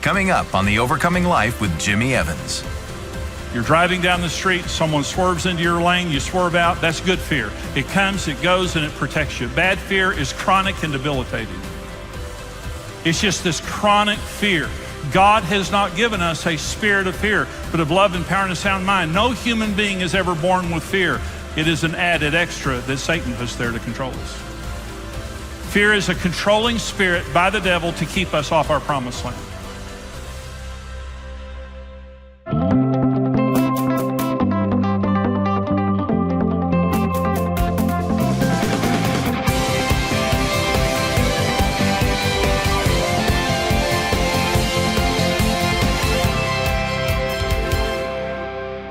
Coming up on The Overcoming Life with Jimmy Evans. You're driving down the street, someone swerves into your lane, you swerve out, that's good fear. It comes, it goes, and it protects you. Bad fear is chronic and debilitating. It's just this chronic fear. God has not given us a spirit of fear, but of love and power and a sound mind. No human being is ever born with fear. It is an added extra that Satan puts there to control us. Fear is a controlling spirit by the devil to keep us off our promised land.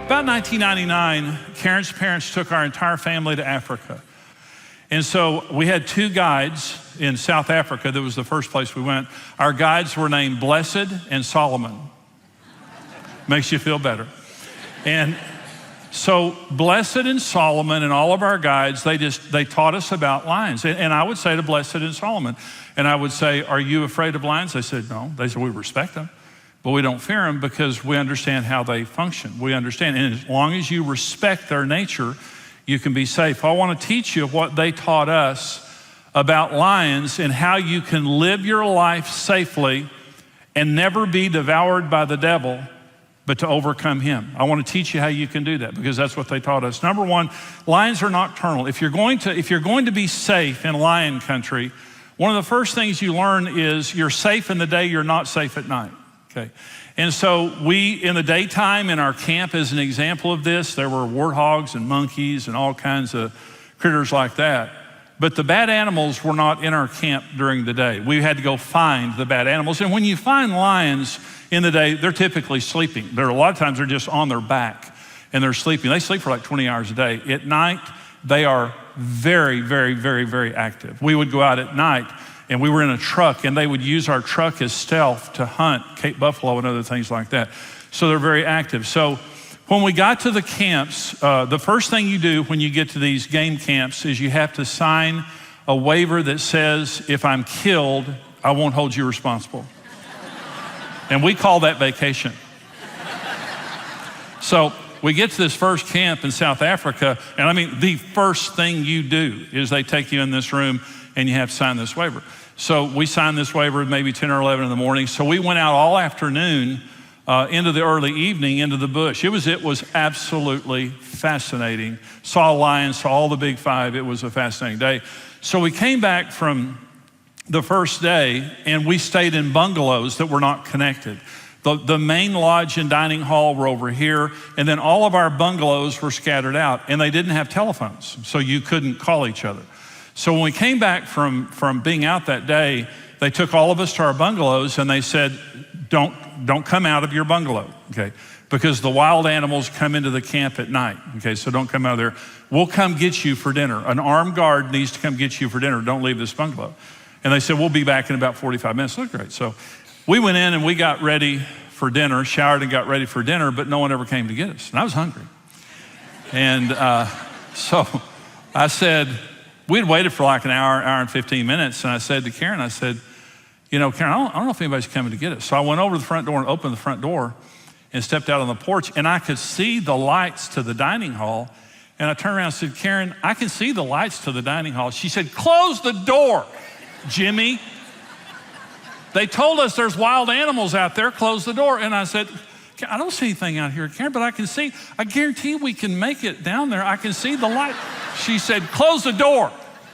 About 1999, Karen's parents took our entire family to Africa. And so we had two guides in South Africa. That was the first place we went. Our guides were named Blessed and Solomon. Makes you feel better. And so Blessed and Solomon and all of our guides, they taught us about lions. And I would say to Blessed and Solomon, and I would say, are you afraid of lions? They said, no. They said, we respect them. But we don't fear them because we understand how they function. We understand, and as long as you respect their nature, you can be safe. I want to teach you what they taught us about lions and how you can live your life safely and never be devoured by the devil, but to overcome him. I want to teach you how you can do that because that's what they taught us. Number one, lions are nocturnal. If you're going to be safe in lion country, one of the first things you learn is you're safe in the day, you're not safe at night. Okay, and so we, in the daytime in our camp, as an example of this, there were warthogs and monkeys and all kinds of critters like that. But the bad animals were not in our camp during the day. We had to go find the bad animals. And when you find lions in the day, they're typically sleeping. A lot of times they're just on their back and they're sleeping. They sleep for like 20 hours a day. At night, they are very, very, very, very active. We would go out at night and we were in a truck, and they would use our truck as stealth to hunt Cape buffalo and other things like that. So they're very active. So when we got to the camps, the first thing you do when you get to these game camps is you have to sign a waiver that says, if I'm killed, I won't hold you responsible. And we call that vacation. So we get to this first camp in South Africa, and I mean, the first thing you do is they take you in this room and you have to sign this waiver. So we signed this waiver maybe 10 or 11 in the morning. So we went out all afternoon into the early evening into the bush. It was absolutely fascinating. Saw lions, saw all the big five. It was a fascinating day. So we came back from the first day and we stayed in bungalows that were not connected. The main lodge and dining hall were over here, and then all of our bungalows were scattered out, and they didn't have telephones, so you couldn't call each other. So when we came back from being out that day, they took all of us to our bungalows and they said, don't come out of your bungalow, okay? Because the wild animals come into the camp at night, okay? So don't come out of there. We'll come get you for dinner. An armed guard needs to come get you for dinner. Don't leave this bungalow. And they said, we'll be back in about 45 minutes. Look great. So we went in and we got ready for dinner, showered and got ready for dinner, but no one ever came to get us. And I was hungry. And so I said, we'd waited for like an hour and 15 minutes. And I said to Karen, I said, Karen, I don't know if anybody's coming to get us. So I went over to the front door and opened the front door and stepped out on the porch, and I could see the lights to the dining hall. And I turned around and said, Karen, I can see the lights to the dining hall. She said, close the door, Jimmy. They told us there's wild animals out there, close the door. And I said, I don't see anything out here, Karen, but I guarantee we can make it down there. I can see the light. She said, close the door.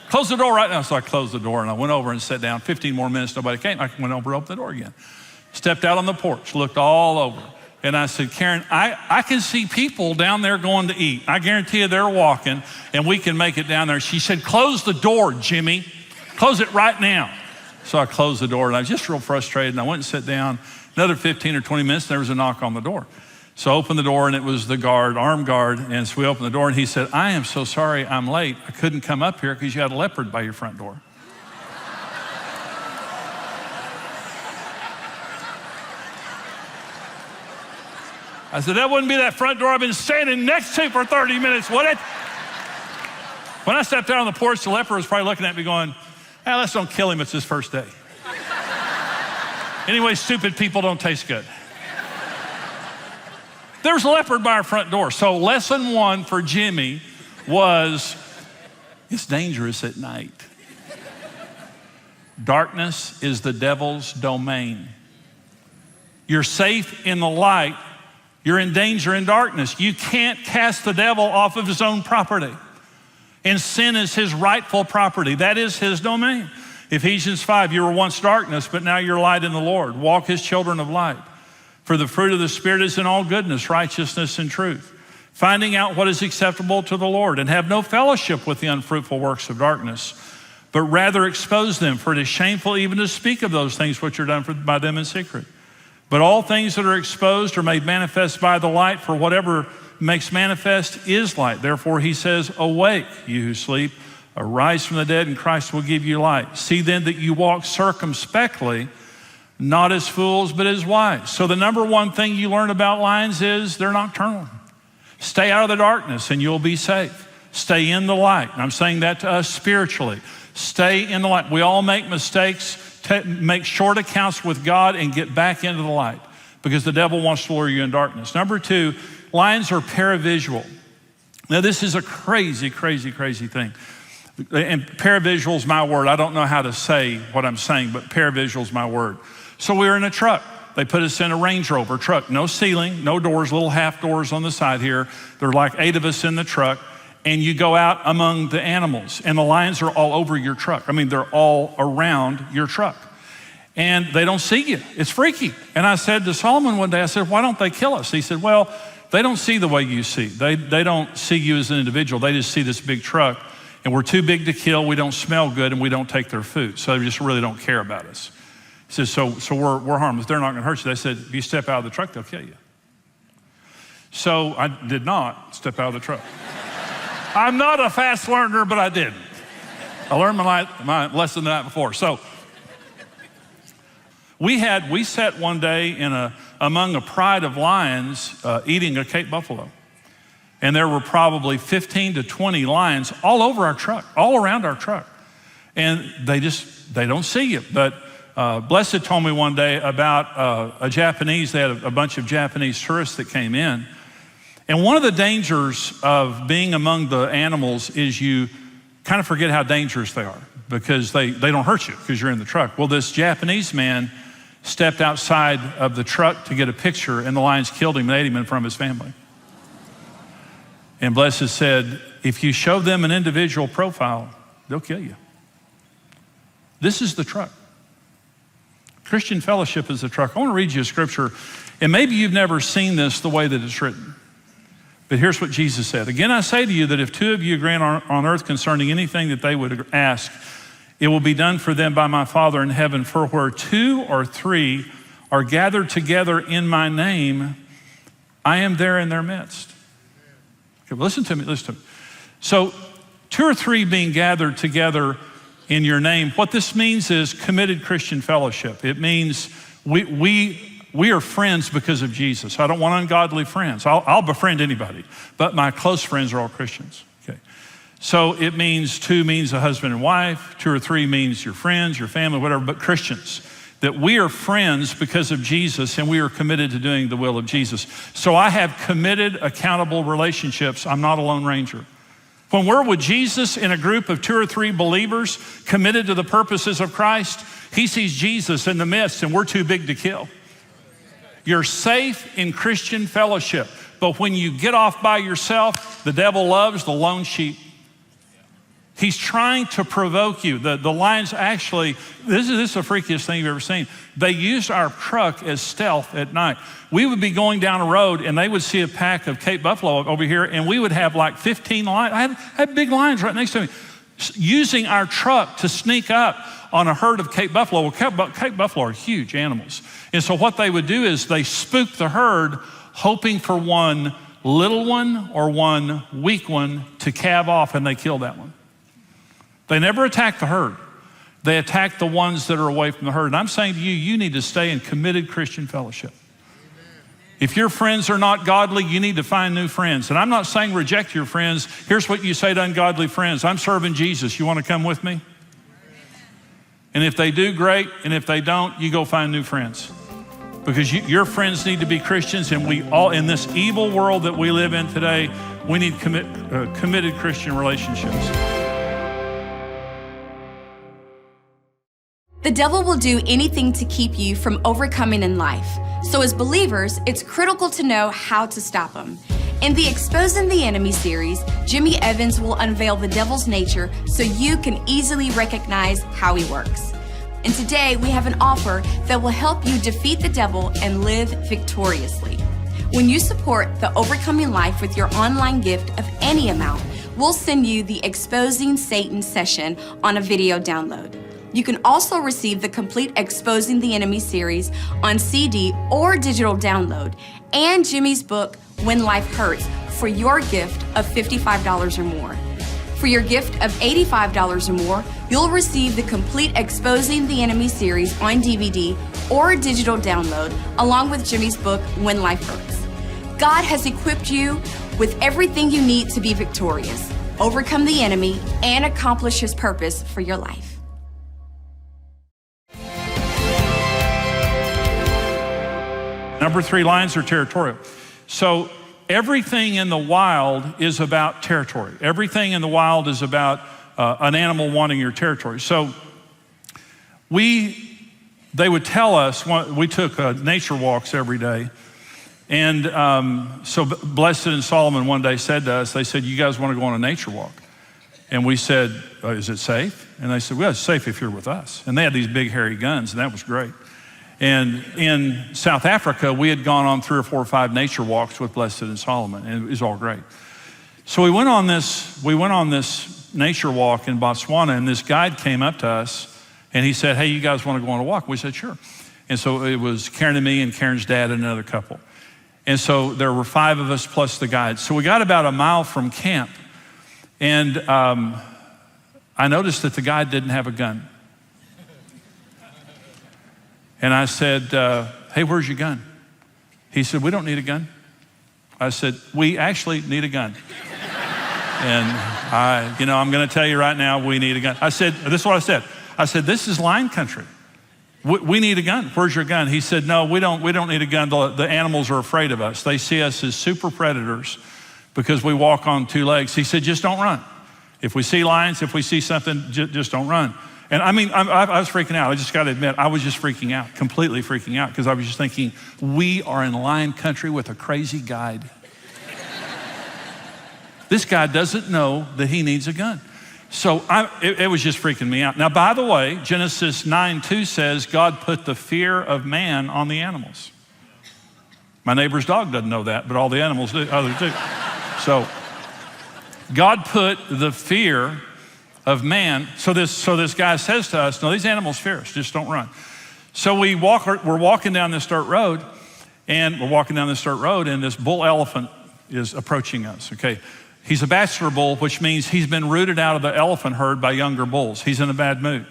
Close the door right now. So I closed the door and I went over and sat down. 15 more minutes, nobody came. I went over and opened the door again. Stepped out on the porch, looked all over. And I said, Karen, I can see people down there going to eat. I guarantee you they're walking and we can make it down there. She said, close the door, Jimmy. Close it right now. So I closed the door and I was just real frustrated. And I went and sat down. Another 15 or 20 minutes, there was a knock on the door. So I opened the door and it was the guard, armed guard. And so we opened the door and he said, I am so sorry I'm late. I couldn't come up here because you had a leopard by your front door. I said, that wouldn't be that front door I've been standing next to for 30 minutes, would it? When I stepped out on the porch, the leopard was probably looking at me going, let's don't kill him, it's his first day. Anyway, stupid people don't taste good. There's a leopard by our front door. So lesson 1 for Jimmy was, it's dangerous at night. Darkness is the devil's domain. You're safe in the light. You're in danger in darkness. You can't cast the devil off of his own property. And sin is his rightful property. That is his domain. Ephesians 5, you were once darkness, but now you're light in the Lord. Walk as children of light. For the fruit of the Spirit is in all goodness, righteousness, and truth. Finding out what is acceptable to the Lord, and have no fellowship with the unfruitful works of darkness, but rather expose them, for it is shameful even to speak of those things which are done by them in secret. But all things that are exposed are made manifest by the light, for whatever makes manifest is light. Therefore he says, awake, you who sleep, arise from the dead, and Christ will give you light. See then that you walk circumspectly, not as fools, but as wise. So the number one thing you learn about lions is they're nocturnal. Stay out of the darkness and you'll be safe. Stay in the light. And I'm saying that to us spiritually. Stay in the light. We all make mistakes, make short accounts with God, and get back into the light, because the devil wants to lure you in darkness. Number 2, lions are paravisual. Now this is a crazy, crazy, crazy thing. And paravisual is my word. I don't know how to say what I'm saying, but paravisual is my word. So we were in a truck. They put us in a Range Rover truck, no ceiling, no doors, little half doors on the side here. There are like 8 of us in the truck, and you go out among the animals, and the lions are all over your truck. I mean, they're all around your truck, and they don't see you. It's freaky. And I said to Solomon one day, I said, why don't they kill us? He said, well, they don't see the way you see. They don't see you as an individual. They just see this big truck, and we're too big to kill. We don't smell good, and we don't take their food. So they just really don't care about us. He says, so we're harmless. They're not going to hurt you. They said, if you step out of the truck, they'll kill you. So I did not step out of the truck. I'm not a fast learner, but I didn't. I learned my lesson the night before. So we sat one day among a pride of lions eating a Cape buffalo. And there were probably 15 to 20 lions all over our truck, all around our truck. And they don't see you. But Blessed told me one day about they had a bunch of Japanese tourists that came in. And one of the dangers of being among the animals is you kind of forget how dangerous they are, because they don't hurt you because you're in the truck. Well, this Japanese man stepped outside of the truck to get a picture, and the lions killed him and ate him in front of his family. And Blessed said, if you show them an individual profile, they'll kill you. This is the truck. Christian fellowship is the truck. I want to read you a scripture, and maybe you've never seen this the way that it's written. But here's what Jesus said. Again, I say to you that if 2 of you agree on earth concerning anything that they would ask, it will be done for them by my Father in heaven. For where 2 or 3 are gathered together in my name, I am there in their midst. Okay, listen to me. So 2 or 3 being gathered together in your name, what this means is committed Christian fellowship. It means we are friends because of Jesus. I don't want ungodly friends. I'll befriend anybody, but my close friends are all Christians. Okay. So it means 2 means a husband and wife, 2 or 3 means your friends, your family, whatever, but Christians. That we are friends because of Jesus, and we are committed to doing the will of Jesus. So I have committed, accountable relationships. I'm not a lone ranger. When we're with Jesus in a group of 2 or 3 believers committed to the purposes of Christ, he sees Jesus in the midst, and we're too big to kill. You're safe in Christian fellowship, but when you get off by yourself, the devil loves the lone sheep. He's trying to provoke you. The lions actually, this is the freakiest thing you've ever seen. They used our truck as stealth at night. We would be going down a road, and they would see a pack of Cape buffalo over here, and we would have like 15 lions. I had big lions right next to me, using our truck to sneak up on a herd of Cape buffalo. Well, Cape buffalo are huge animals. And so what they would do is they spook the herd, hoping for one little one or one weak one to calve off, and they kill that one. They never attack the herd. They attack the ones that are away from the herd. And I'm saying to you, you need to stay in committed Christian fellowship. If your friends are not godly, you need to find new friends. And I'm not saying reject your friends. Here's what you say to ungodly friends. I'm serving Jesus. You want to come with me? And if they do, great. And if they don't, you go find new friends. Because your friends need to be Christians, and we all, in this evil world that we live in today, we need committed Christian relationships. The devil will do anything to keep you from overcoming in life. So as believers, it's critical to know how to stop him. In the Exposing the Enemy series, Jimmy Evans will unveil the devil's nature so you can easily recognize how he works. And today we have an offer that will help you defeat the devil and live victoriously. When you support the Overcoming Life with your online gift of any amount, we'll send you the Exposing Satan session on a video download. You can also receive the complete Exposing the Enemy series on CD or digital download, and Jimmy's book, When Life Hurts, for your gift of $55 or more. For your gift of $85 or more, you'll receive the complete Exposing the Enemy series on DVD or digital download, along with Jimmy's book, When Life Hurts. God has equipped you with everything you need to be victorious, overcome the enemy, and accomplish his purpose for your life. Number 3, lions are territorial. So everything in the wild is about territory. Everything in the wild is about an animal wanting your territory. So they would tell us, we took nature walks every day. And so Blessed and Solomon one day said to us, they said, you guys want to go on a nature walk? And we said, is it safe? And they said, well, it's safe if you're with us. And they had these big hairy guns, and that was great. And in South Africa, we had gone on 3 or 4 or 5 nature walks with Blessed and Solomon, and it was all great. So we went on this nature walk in Botswana, and this guide came up to us, and he said, hey, you guys want to go on a walk? We said, sure. And so it was Karen and me and Karen's dad and another couple. And so there were 5 of us plus the guide. So we got about a mile from camp, and I noticed that the guide didn't have a gun. And I said, hey, where's your gun? He said, we don't need a gun. I said, we actually need a gun. And I'm going to tell you right now, we need a gun. I said, this is what I said. I said, this is lion country. We need a gun. Where's your gun? He said, no, we don't need a gun. The animals are afraid of us. They see us as super predators because we walk on 2 legs. He said, just don't run. If we see lions, if we see something, just don't run. And I mean, I was freaking out. I just got to admit, I was just freaking out, completely freaking out, because I was just thinking, we are in lion country with a crazy guide. This guy doesn't know that he needs a gun. So it was just freaking me out. Now, by the way, Genesis 9:2 says, God put the fear of man on the animals. My neighbor's dog doesn't know that, but all the animals do, others do. So God put the fear of man. So this guy says to us, no, these animals fear us, just don't run. So we're walking down this dirt road, and this bull elephant is approaching us, okay? He's a bachelor bull, which means he's been rooted out of the elephant herd by younger bulls. He's in a bad mood.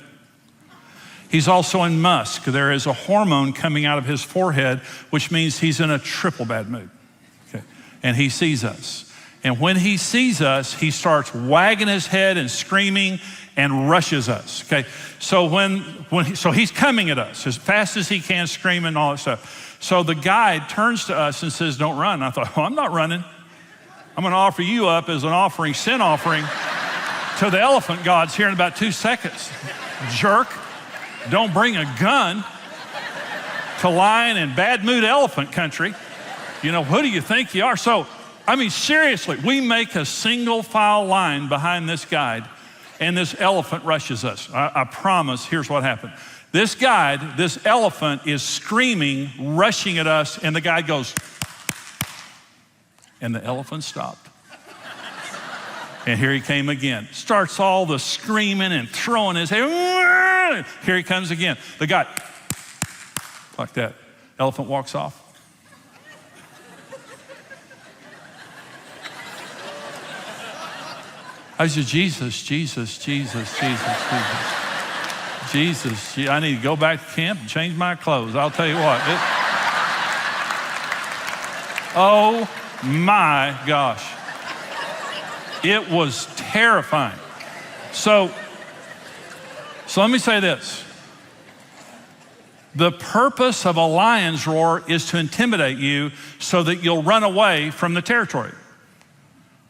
He's also in musk. There is a hormone coming out of his forehead, which means he's in a triple bad mood, okay? And he sees us. And when he sees us, he starts wagging his head and screaming and rushes us, okay? So so he's coming at us as fast as he can, screaming and all that stuff. So the guide turns to us and says, don't run. I thought, well, I'm not running. I'm going to offer you up as an offering, sin offering to the elephant gods here in about 2 seconds. Jerk, don't bring a gun to lion and bad mood elephant country. Who do you think you are? So, I mean, seriously, we make a single file line behind this guide, and this elephant rushes us. I promise, here's what happened. This elephant is screaming, rushing at us, and the guide goes, and the elephant stopped. And here he came again. Starts all the screaming and throwing his head. Here he comes again. The guy, like that. Elephant walks off. I said, Jesus, I need to go back to camp and change my clothes. I'll tell you what. Oh my gosh. It was terrifying. So let me say this. The purpose of a lion's roar is to intimidate you so that you'll run away from the territory.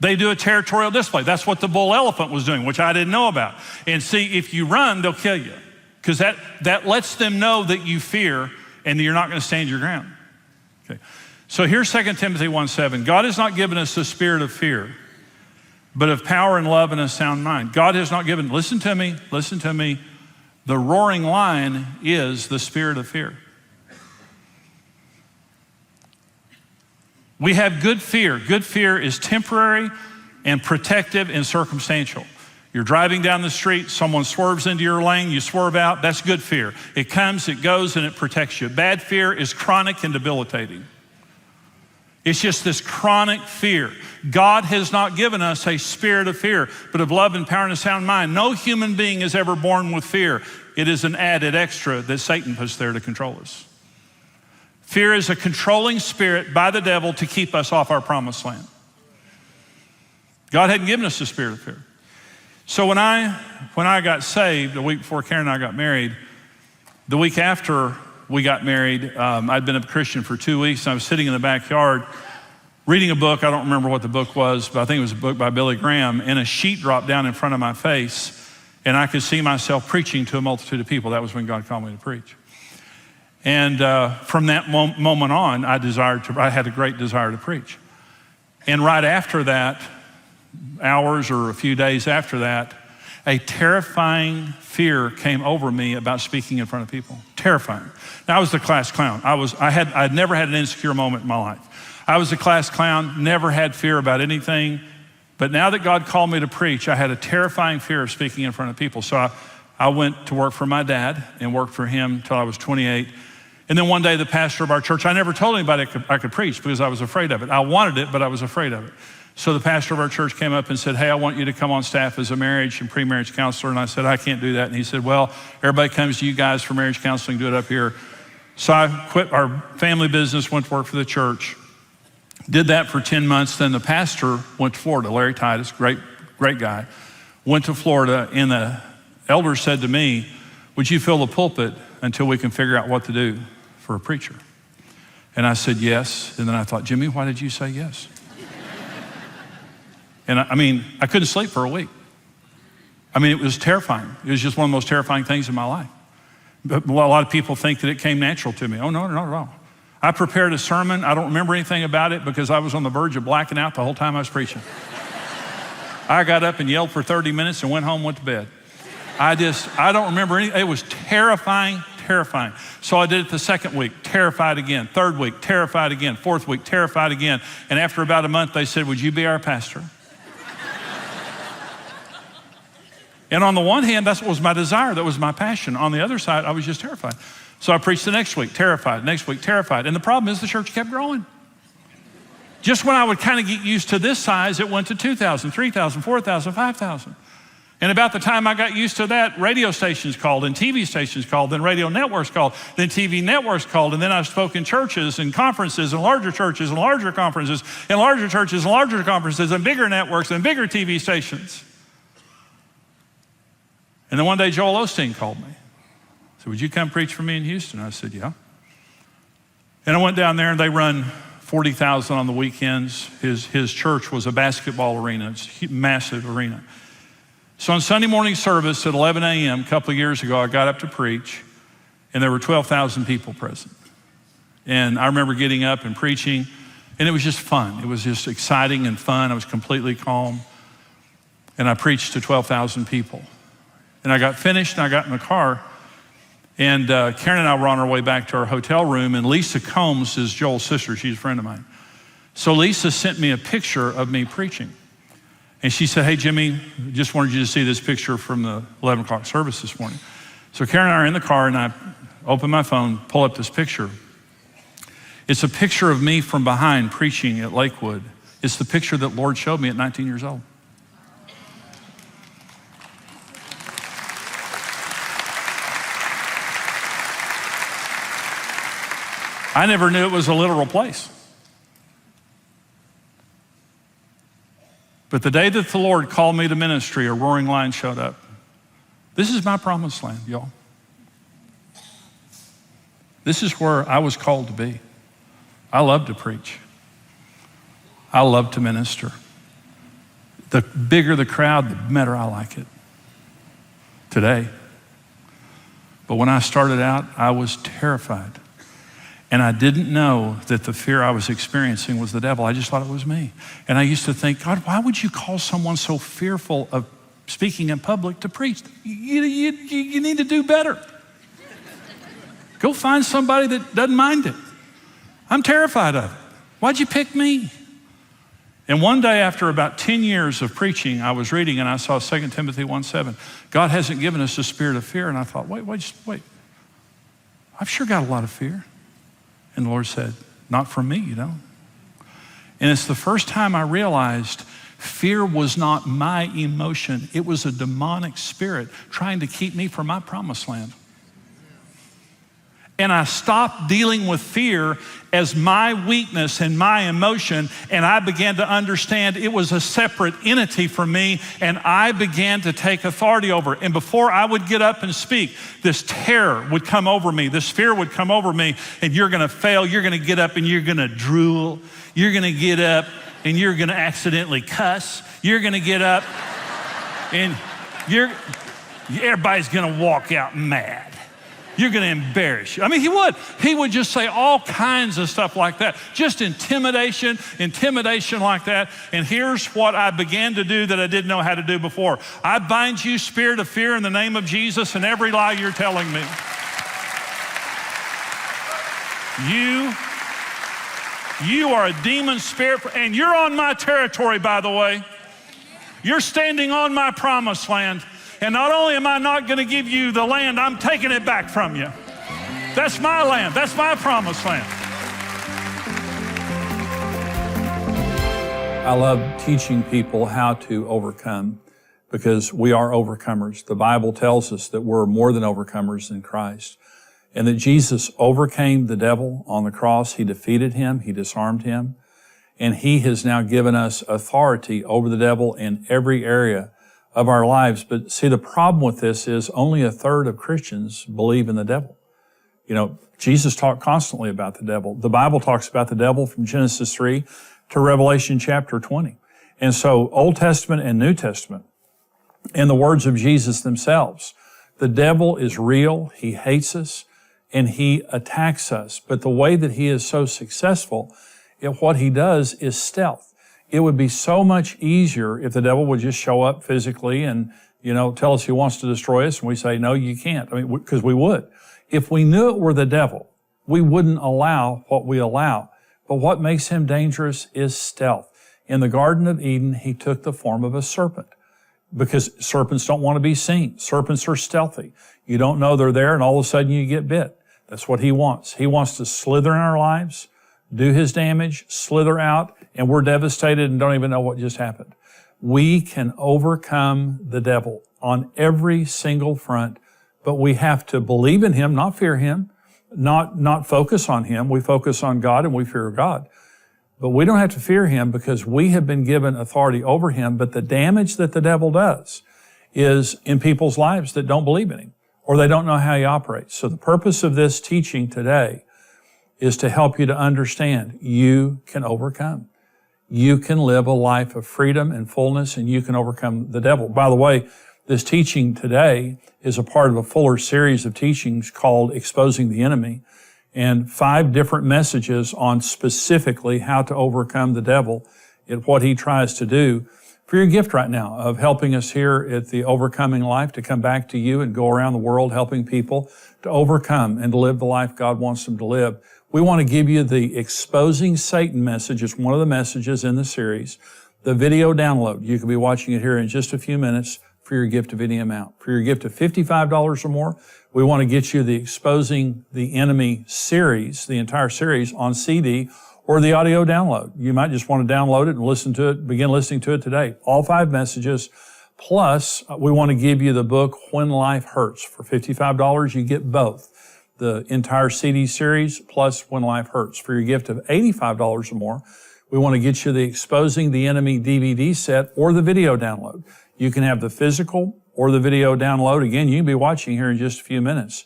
They do a territorial display. That's what the bull elephant was doing, which I didn't know about. And see, if you run, they'll kill you, because that lets them know that you fear and that you're not going to stand your ground. Okay. So here's 2 Timothy 1:7. God has not given us the spirit of fear, but of power and love and a sound mind. God has not given, listen to me, the roaring lion is the spirit of fear. We have good fear. Good fear is temporary and protective and circumstantial. You're driving down the street, someone swerves into your lane, you swerve out, that's good fear. It comes, it goes, and it protects you. Bad fear is chronic and debilitating. It's just this chronic fear. God has not given us a spirit of fear, but of love and power and a sound mind. No human being is ever born with fear. It is an added extra that Satan puts there to control us. Fear is a controlling spirit by the devil to keep us off our promised land. God hadn't given us the spirit of fear. So when I got saved, the week before Karen and I got married, the week after we got married, I'd been a Christian for 2 weeks, and I was sitting in the backyard reading a book. I don't remember what the book was, but I think it was a book by Billy Graham, and a sheet dropped down in front of my face, and I could see myself preaching to a multitude of people. That was when God called me to preach. And from that moment on, I had a great desire to preach. And right after that, hours or a few days after that, a terrifying fear came over me about speaking in front of people. Terrifying. Now, I was the class clown. I'd never had an insecure moment in my life. I was the class clown, never had fear about anything. But now that God called me to preach, I had a terrifying fear of speaking in front of people. So I went to work for my dad and worked for him till I was 28. And then one day, the pastor of our church, I never told anybody I could preach because I was afraid of it. I wanted it, but I was afraid of it. So the pastor of our church came up and said, hey, I want you to come on staff as a marriage and pre-marriage counselor. And I said, I can't do that. And he said, well, everybody comes to you guys for marriage counseling, do it up here. So I quit our family business, went to work for the church, did that for 10 months. Then the pastor went to Florida, Larry Titus, great guy, went to Florida, and the elder said to me, would you fill the pulpit until we can figure out what to do for a preacher? And I said, yes. And then I thought, Jimmy, why did you say yes? And I couldn't sleep for a week. It was terrifying. It was just one of the most terrifying things in my life. But a lot of people think that it came natural to me. Oh, no, not at all. I prepared a sermon. I don't remember anything about it because I was on the verge of blacking out the whole time I was preaching. I got up and yelled for 30 minutes and went home, went to bed. I don't remember anything. It was terrifying. So I did it the second week, terrified again. Third week, terrified again. Fourth week, terrified again. And after about a month, they said, would you be our pastor? And on the one hand, that's what was my desire. That was my passion. On the other side, I was just terrified. So I preached the next week, terrified. Next week, terrified. And the problem is the church kept growing. Just when I would kind of get used to this size, it went to 2,000, 3,000, 4,000, 5,000. And about the time I got used to that, radio stations called and TV stations called, then radio networks called, then TV networks called, and then I spoke in churches and conferences and larger churches and larger conferences and larger churches and larger conferences and bigger networks and bigger TV stations. And then one day Joel Osteen called me. He said, would you come preach for me in Houston? I said, yeah. And I went down there and they run 40,000 on the weekends. His church was a basketball arena. It's a massive arena. So on Sunday morning service at 11 a.m. a couple of years ago, I got up to preach and there were 12,000 people present. And I remember getting up and preaching and it was just fun. It was just exciting and fun. I was completely calm. And I preached to 12,000 people. And I got finished and I got in the car and Karen and I were on our way back to our hotel room, and Lisa Combs is Joel's sister. She's a friend of mine. So Lisa sent me a picture of me preaching. And she said, hey, Jimmy, just wanted you to see this picture from the 11 o'clock service this morning. So Karen and I are in the car and I open my phone, pull up this picture. It's a picture of me from behind preaching at Lakewood. It's the picture that Lord showed me at 19 years old. I never knew it was a literal place. But the day that the Lord called me to ministry, a roaring lion showed up. This is my promised land, y'all. This is where I was called to be. I love to preach. I love to minister. The bigger the crowd, the better I like it today. But when I started out, I was terrified. And I didn't know that the fear I was experiencing was the devil. I just thought it was me. And I used to think, God, why would you call someone so fearful of speaking in public to preach? You need to do better. Go find somebody that doesn't mind it. I'm terrified of it. Why'd you pick me? And one day after about 10 years of preaching, I was reading and I saw 2 Timothy 1:7. God hasn't given us a spirit of fear. And I thought, wait. I've sure got a lot of fear. And the Lord said, not from me, And it's the first time I realized fear was not my emotion. It was a demonic spirit trying to keep me from my promised land. And I stopped dealing with fear as my weakness and my emotion, and I began to understand it was a separate entity from me, and I began to take authority over it. And before I would get up and speak, this terror would come over me, this fear would come over me, and you're gonna fail, you're gonna get up and you're gonna drool, you're gonna get up and you're gonna accidentally cuss, you're gonna get up and everybody's gonna walk out mad. You're gonna embarrass you. I mean, he would just say all kinds of stuff like that. Just intimidation like that. And here's what I began to do that I didn't know how to do before. I bind you, spirit of fear, in the name of Jesus, and every lie you're telling me. You are a demon spirit, and you're on my territory, by the way. You're standing on my promised land. And not only am I not going to give you the land, I'm taking it back from you. That's my land. That's my promised land. I love teaching people how to overcome because we are overcomers. The Bible tells us that we're more than overcomers in Christ and that Jesus overcame the devil on the cross. He defeated him. He disarmed him. And he has now given us authority over the devil in every area of our lives. But see, the problem with this is only a third of Christians believe in the devil. Jesus talked constantly about the devil. The Bible talks about the devil from Genesis 3 to Revelation chapter 20. And so Old Testament and New Testament, in the words of Jesus themselves, the devil is real, he hates us, and he attacks us. But the way that he is so successful at what he does is stealth. It would be so much easier if the devil would just show up physically and, tell us he wants to destroy us. And we say, no, you can't. Because we would. If we knew it were the devil, we wouldn't allow what we allow. But what makes him dangerous is stealth. In the Garden of Eden, he took the form of a serpent because serpents don't want to be seen. Serpents are stealthy. You don't know they're there and all of a sudden you get bit. That's what he wants. He wants to slither in our lives, do his damage, slither out, and we're devastated and don't even know what just happened. We can overcome the devil on every single front, but we have to believe in him, not fear him, not focus on him. We focus on God and we fear God. But we don't have to fear him because we have been given authority over him. But the damage that the devil does is in people's lives that don't believe in him or they don't know how he operates. So the purpose of this teaching today is to help you to understand you can overcome. You can live a life of freedom and fullness, and you can overcome the devil. By the way, this teaching today is a part of a fuller series of teachings called Exposing the Enemy, and 5 different messages on specifically how to overcome the devil and what he tries to do. For your gift right now of helping us here at the Overcoming Life to come back to you and go around the world helping people to overcome and to live the life God wants them to live. We want to give you the Exposing Satan message. It's one of the messages in the series. The video download. You can be watching it here in just a few minutes for your gift of any amount. For your gift of $55 or more, we want to get you the Exposing the Enemy series, the entire series on CD or the audio download. You might just want to download it and listen to it, begin listening to it today. All 5 messages. Plus, we want to give you the book When Life Hurts. For $55, you get both. The entire CD series plus When Life Hurts. For your gift of $85 or more, we want to get you the Exposing the Enemy DVD set or the video download. You can have the physical or the video download. Again, you can be watching here in just a few minutes.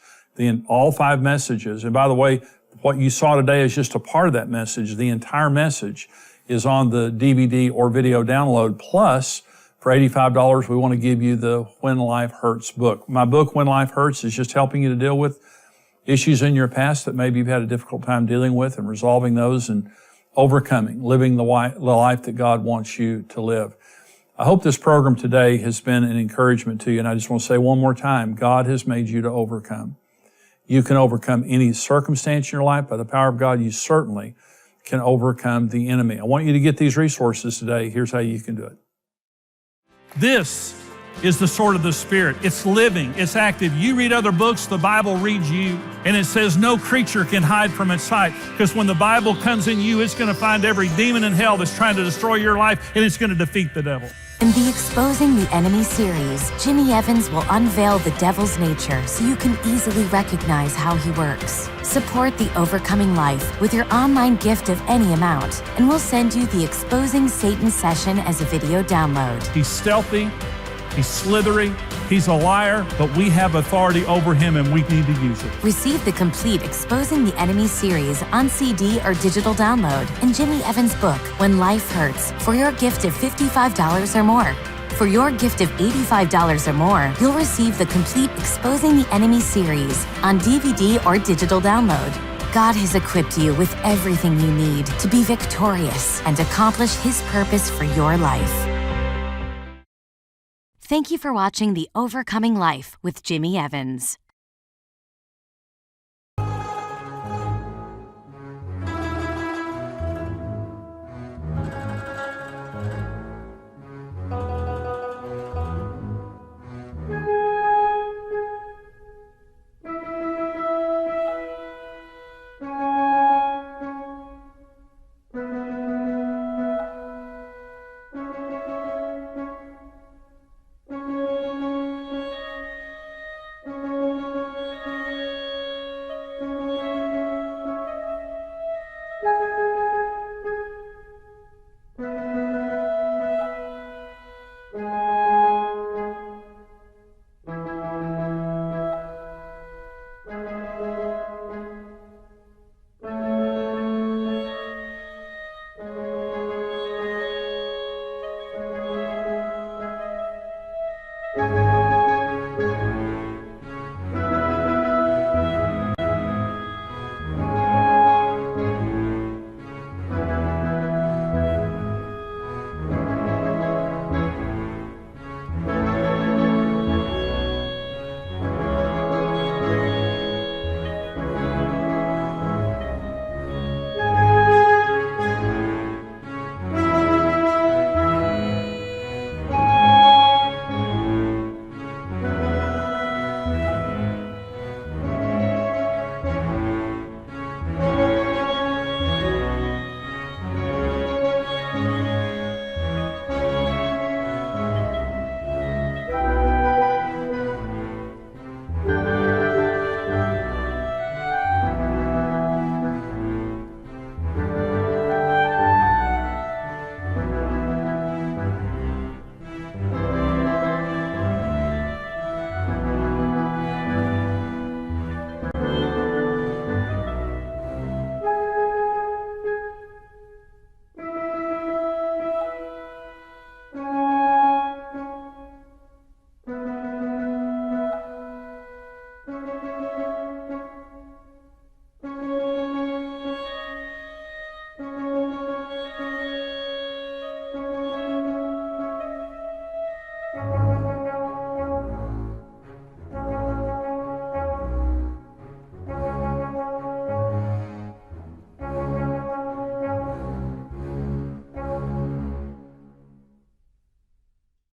all 5 messages. And by the way, what you saw today is just a part of that message. The entire message is on the DVD or video download. Plus, for $85, we want to give you the When Life Hurts book. My book, When Life Hurts, is just helping you to deal with issues in your past that maybe you've had a difficult time dealing with and resolving those and overcoming, living the life that God wants you to live. I hope this program today has been an encouragement to you. And I just want to say one more time, God has made you to overcome. You can overcome any circumstance in your life. By the power of God, you certainly can overcome the enemy. I want you to get these resources today. Here's how you can do it. This is the sword of the Spirit. It's living, it's active. You read other books, the Bible reads you, and it says no creature can hide from its sight. Because when the Bible comes in you, it's going to find every demon in hell that's trying to destroy your life, and it's going to defeat the devil. In the Exposing the Enemy series, Jimmy Evans will unveil the devil's nature so you can easily recognize how he works. Support the Overcoming Life with your online gift of any amount, and we'll send you the Exposing Satan session as a video download. He's stealthy, he's slithery, he's a liar, but we have authority over him and we need to use it. Receive the complete Exposing the Enemy series on CD or digital download and Jimmy Evans' book, When Life Hurts, for your gift of $55 or more. For your gift of $85 or more, you'll receive the complete Exposing the Enemy series on DVD or digital download. God has equipped you with everything you need to be victorious and accomplish His purpose for your life. Thank you for watching The Overcoming Life with Jimmy Evans.